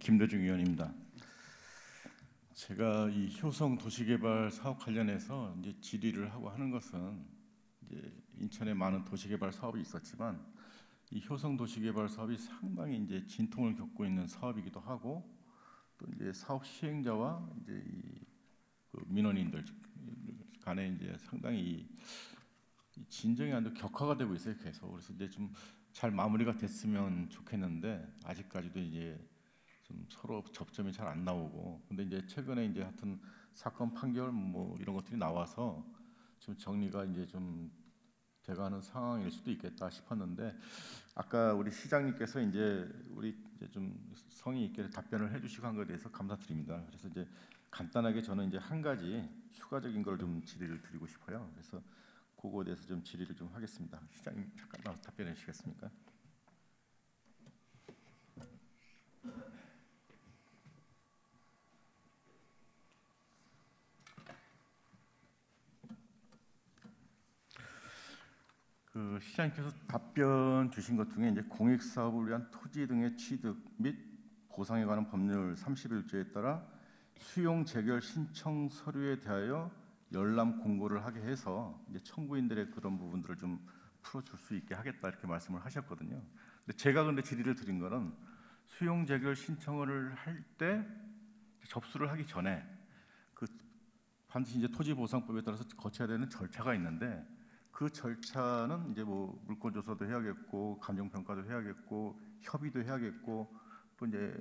김대중 의원입니다. 제가 이 효성 도시개발 사업 관련해서 이제 질의를 하고 하는 것은 이제 인천에 많은 도시개발 사업이 있었지만 이 효성 도시개발 사업이 상당히 이제 진통을 겪고 있는 사업이기도 하고 또 이제 사업 시행자와 이제 그 민원인들 간에 이제 상당히 이 진정이 아주 격화가 되고 있어요 계속. 그래서 이제 좀 잘 마무리가 됐으면 좋겠는데 아직까지도 이제 좀 서로 접점이 잘 안 나오고, 근데 이제 최근에 이제 하여튼 사건 판결 뭐 이런 것들이 나와서 좀 정리가 이제 좀 돼가는 상황일 수도 있겠다 싶었는데, 아까 우리 시장님께서 이제 우리 이제 좀 성의 있게 답변을 해주시고 한 것에 대해서 감사드립니다. 그래서 이제 간단하게 저는 이제 한 가지 추가적인 걸 좀 질의를 드리고 싶어요. 그래서 그거에 대해서 좀 질의를 좀 하겠습니다. 시장님 잠깐 답변해 주시겠습니까? 그 시장님께서 답변 주신 것 중에 이제 공익 사업을 위한 토지 등의 취득 및 보상에 관한 법률 31조에 따라 수용 재결 신청 서류에 대하여 열람 공고를 하게 해서 이제 청구인들의 그런 부분들을 좀 풀어줄 수 있게 하겠다 이렇게 말씀을 하셨거든요. 근데 제가 근데 질의를 드린 거는 수용 재결 신청을 할 때 접수를 하기 전에 그 반드시 이제 토지보상법에 따라서 거쳐야 되는 절차가 있는데, 그 절차는 이제 뭐 물권 조사도 해야겠고 감정 평가도 해야겠고 협의도 해야겠고 또 이제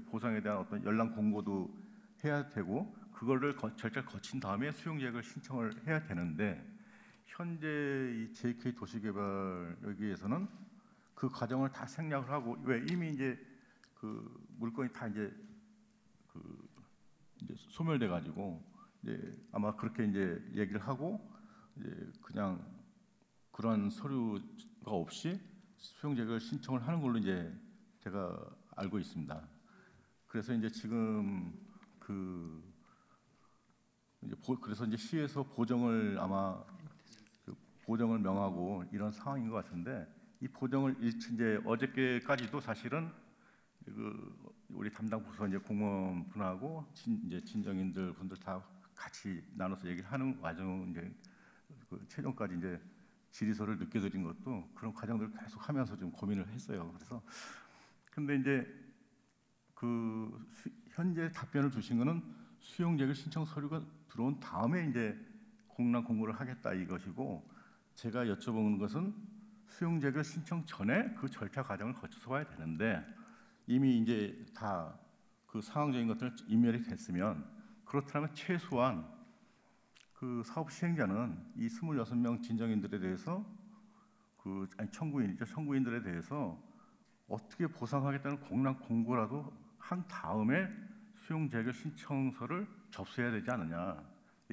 보상에 대한 어떤 연락 공고도 해야 되고, 그거를 절차를 거친 다음에 수용 재결 신청을 해야 되는데, 현재 이 JK 도시개발 여기에서는 그 과정을 다 생략을 하고, 왜 이미 이제 그 물건이 다 이제 이제 소멸돼 가지고 이제 아마 그렇게 이제 얘기를 하고 이제 그냥 그런 서류가 없이 수용 재결 신청을 하는 걸로 이제 제가 알고 있습니다. 그래서 이제 지금 그래서 이제 시에서 보정을 아마 보정을 명하고 이런 상황인 것 같은데, 이 보정을 이제 어저께까지도 사실은 우리 담당 부서 이제 공무원분하고 이제 진정인들 분들 다 같이 나눠서 얘기를 하는 과정, 이제 그 최종까지 이제 질의서를 늦게 드린 것도 그런 과정들을 계속 하면서 좀 고민을 했어요. 그래서 근데 이제 현재 답변을 주신 거는 수용 재결 신청 서류가 들어온 다음에 이제 공란 공고를 하겠다 이것이고, 제가 여쭤보는 것은 수용 재결 신청 전에 그 절차 과정을 거쳐서 와야 되는데 이미 이제 다 그 상황적인 것들은 인멸이 됐으면, 그렇다면 최소한 그 사업 시행자는 이 26명 진정인들에 대해서 청구인들에 대해서 어떻게 보상하겠다는 공란 공고라도 한 다음에 수용 재결 신청서를 접수해야 되지 않느냐,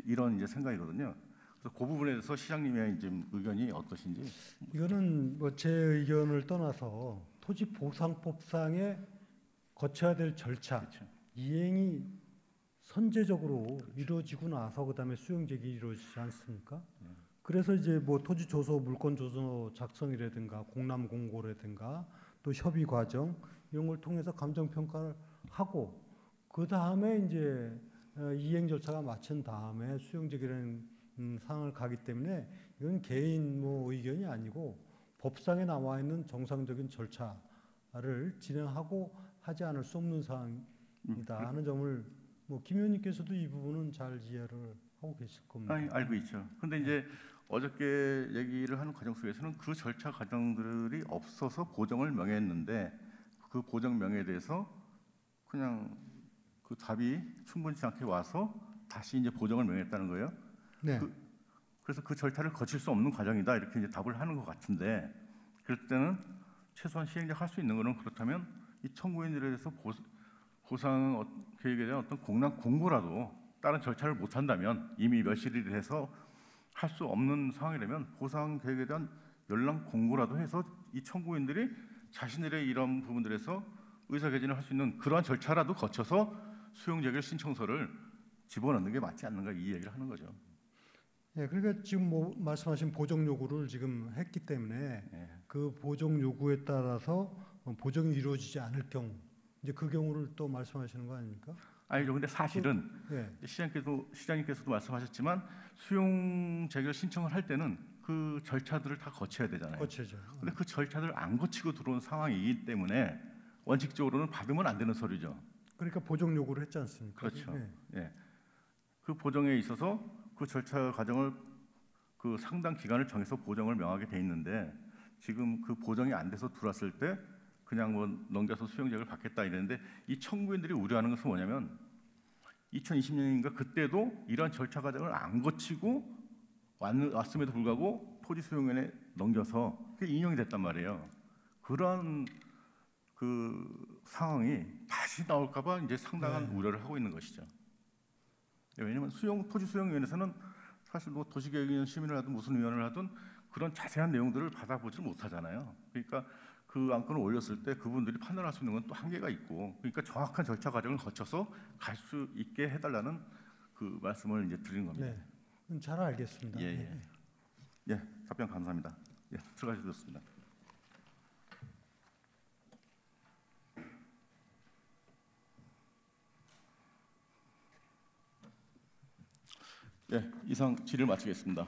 이런 이제 생각이거든요. 그래서 그 부분에 대해서 시장님의 지금 의견이 어떠신지. 이거는 뭐 제 의견을 떠나서 토지보상법상에 거쳐야 될 절차, 그렇죠. 이행이 선제적으로 이루어지고 나서 그다음에 수용재결이 이루어지지 않습니까? 그래서 이제 뭐 토지 조서, 물권 조서 작성이라든가 공람 공고라든가 또 협의 과정 이런 걸 통해서 감정 평가를 하고 그 다음에 이제 이행 절차가 마친 다음에 수용재결이라는 상황을 가기 때문에 이건 개인 뭐 의견이 아니고 법상에 나와 있는 정상적인 절차를 진행하고 하지 않을 수 없는 사항이다 하는 점을 뭐 김 의원님께서도 이 부분은 잘 이해를 하고 계실 겁니다. 아니, 알고 있죠. 근데 이제 어저께 얘기를 하는 과정 속에서는 그 절차 과정들이 없어서 보정을 명했는데, 그 보정 명에 대해서 그냥 그 답이 충분치 않게 와서 다시 이제 보정을 명했다는 거예요. 네. 그래서 그 절차를 거칠 수 없는 과정이다 이렇게 이제 답을 하는 것 같은데, 그럴 때는 최소한 시행자 할 수 있는 거는, 그렇다면 이 청구인들에 대해서 보상 계획에 대한 어떤 공란 공고라도 다른 절차를 못 한다면, 이미 며칠이 돼서 할 수 없는 상황이라면 보상 계획에 대한 연락 공고라도 해서 이 청구인들이 자신들의 이런 부분들에서 의사개진을 할 수 있는 그러한 절차라도 거쳐서 수용 재결 신청서를 집어넣는 게 맞지 않는가, 이 얘기를 하는 거죠. 네, 그러니까 지금 뭐 말씀하신 보정 요구를 지금 했기 때문에 그 보정 요구에 따라서 보정이 이루어지지 않을 경우 이제 그 경우를 또 말씀하시는 거 아닙니까? 아니죠. 근데 사실은 예. 시장님께서도 말씀하셨지만 수용 재결 신청을 할 때는 그 절차들을 다 거쳐야 되잖아요. 거치죠. 근데 그 절차를 안 거치고 들어온 상황이기 때문에 원칙적으로는 받으면 안 되는 서류죠. 그러니까 보정 요구를 했지 않습니까? 그렇죠. 예. 예. 그 보정에 있어서 그 절차 과정을 그 상당 기간을 정해서 보정을 명하게 돼 있는데 지금 그 보정이 안 돼서 들어왔을 때 그냥 뭐 넘겨서 수용자를 받겠다 이랬는데 이 청구인들이 우려하는 것은 뭐냐면 2020년인가 그때도 이러한 절차 과정을 안 거치고 왔음에도 불구하고 토지 수용연에 넘겨서 그게 인용이 됐단 말이에요. 그런 그 상황이 다시 나올까봐 이제 상당한 우려를 하고 있는 것이죠. 왜냐하면 토지 수용위원회에서는 사실 뭐 도시계획위원 시민을 하든 무슨 위원을 하든 그런 자세한 내용들을 받아보지 못하잖아요. 그러니까 그 안건을 올렸을 때 그분들이 판단할 수 있는 건 또 한계가 있고, 그러니까 정확한 절차 과정을 거쳐서 갈 수 있게 해달라는 그 말씀을 이제 드리는 겁니다. 네, 잘 알겠습니다. 예, 답변 감사합니다. 예, 들어가주셨습니다. 예, 이상 질의를 마치겠습니다.